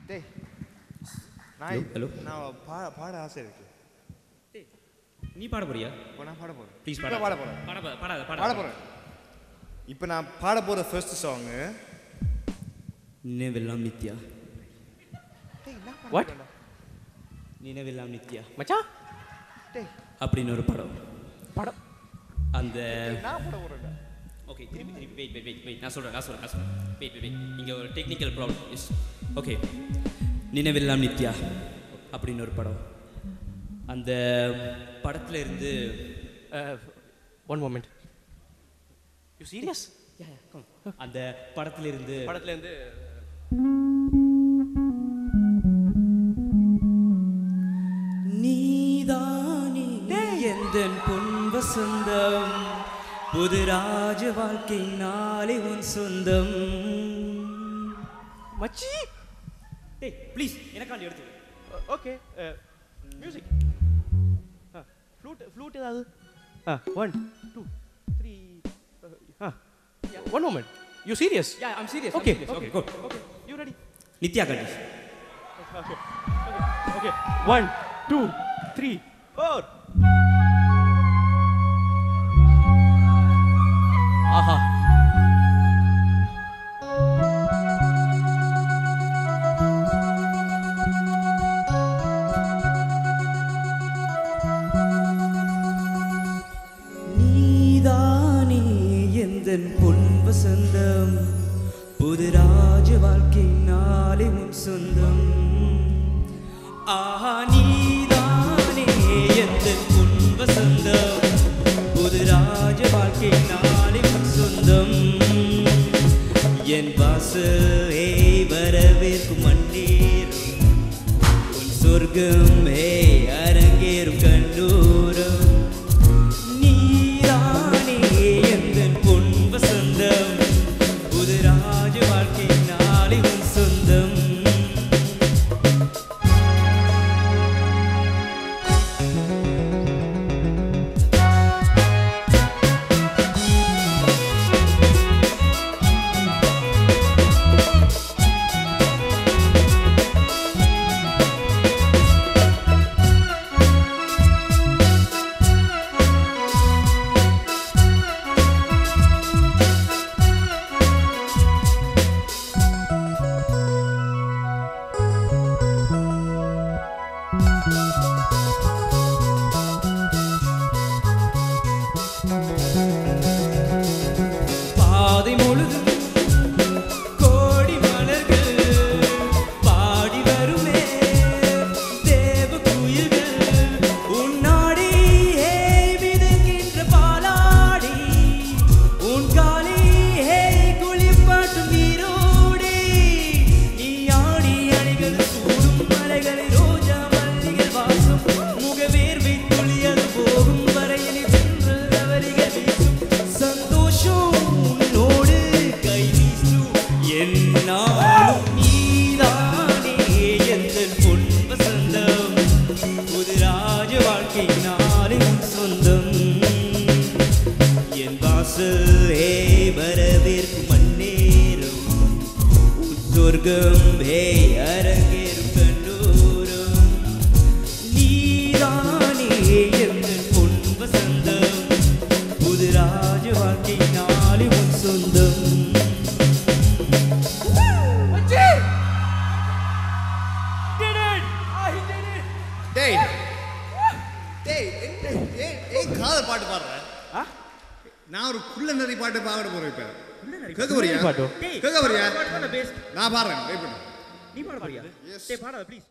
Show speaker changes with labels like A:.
A: டேய்
B: ஹலோ
A: நான் பாட ஆசை இருக்கு.
B: டேய் நீ பாட போறியா?
A: நான் பாட போறேன்.
B: ப்ளீஸ்
A: பாட போறேன். பாட போறேன். இப்போ நான் பாட போற first song
B: Ninaivellam Nithya.
C: What?
B: நினைவெல்லாம் நித்யா
C: மச்சான்
A: டேய்
B: அப்படின்னு ஒரு படம். அந்த
A: நான் பாட போறேன்டா.
B: ஓகே திருப்பி வெயிட் நான் சொல்றேன் வெயிட் இங்க ஒரு டெக்னிக்கல் ப்ராப்ளம். S okay. நினைவெல்லாம் நித்யா அப்படின்னு ஒரு படம். அந்த படத்துல இருந்து
C: ஒன் மொமெண்ட். You serious?
B: அந்த படத்துல இருந்து நீதானே எந்தன் பொன் வசந்தம், புது ராஜ வாழ்க்கை நாளை உன் சொந்தம்.
C: மச்சி
B: டேய் ப்ளீஸ் எனக்காண்டி எடுத்து.
C: Okay music. ஃப்ளூட் ஏதாவது? 1 2 3 one moment. You serious?
B: Yeah I am serious.
C: Okay
B: okay good.
C: Okay you ready?
B: Nithya கண்டி.
C: ஓகே 1 2 3 4. ஆஹா
B: நீதானே எந்தன் பொன் வசந்தம், புது ராஜ வாழ்க்கை நாளை உன் சொந்தம். ஆஹா நீதானே எந்தன் பொன் வசந்தம், புது ராஜ வாழ்க்கை நாளை உன் சொந்தம். என் வாசலே வரவேற்கும் மண்ணேறும் உன் சொர்க்கம் அரங்கேறும் கண்ணூரம். நீதானே எந்தன் பொன் வசந்தம், புது ராஜ வாழ்க்கை நாளை உன் சொந்தம். பாதை முழுதும் கோடி மலர்கள் பாடி வருமே தேவ குயில்கள், உன்னாடி மிதக்கின்ற பாலாடி, உன் காலி குளிப்பாட்டும் நீரோடி. நீ ஆடி அணிகள் சூடும் மலைகளை ரோஜா மல்லிகள் வாசம், முகவேர்வை துளியது போகும் வரையில் சென்று அவரிகள் வீசும் சந்தோஷம் உன்னோடு கை வீசும். என்னாலும் நீதானே எந்தன் பொன் வசந்தம், புது ராஜ வாழ்க்கை நாளை உன் சொந்தம். என் வாசலே வரவேற்கும் மண்ணேறும் உன் சொர்க்கம் அரங்கேறும் கண்ணூரம். நீதானே எந்தன் பொன் வசந்தம், புது ராஜ வாழ்க்கை நாளை உன் சொந்தம்.
A: டேய் டேய் ஏய் காதல் பாட்டு பாடுறேன். நான் ஒரு குள்ள நரி பாட்டு பாட போறேன். இப்ப கேட்க போறியா?
C: பாட்டு
A: கேட்க போறியா? நான் பாடுறேன். வெயிட் பண்ணு.
B: நீ பாட போறியா? டேய் பாடாத ப்ளீஸ்.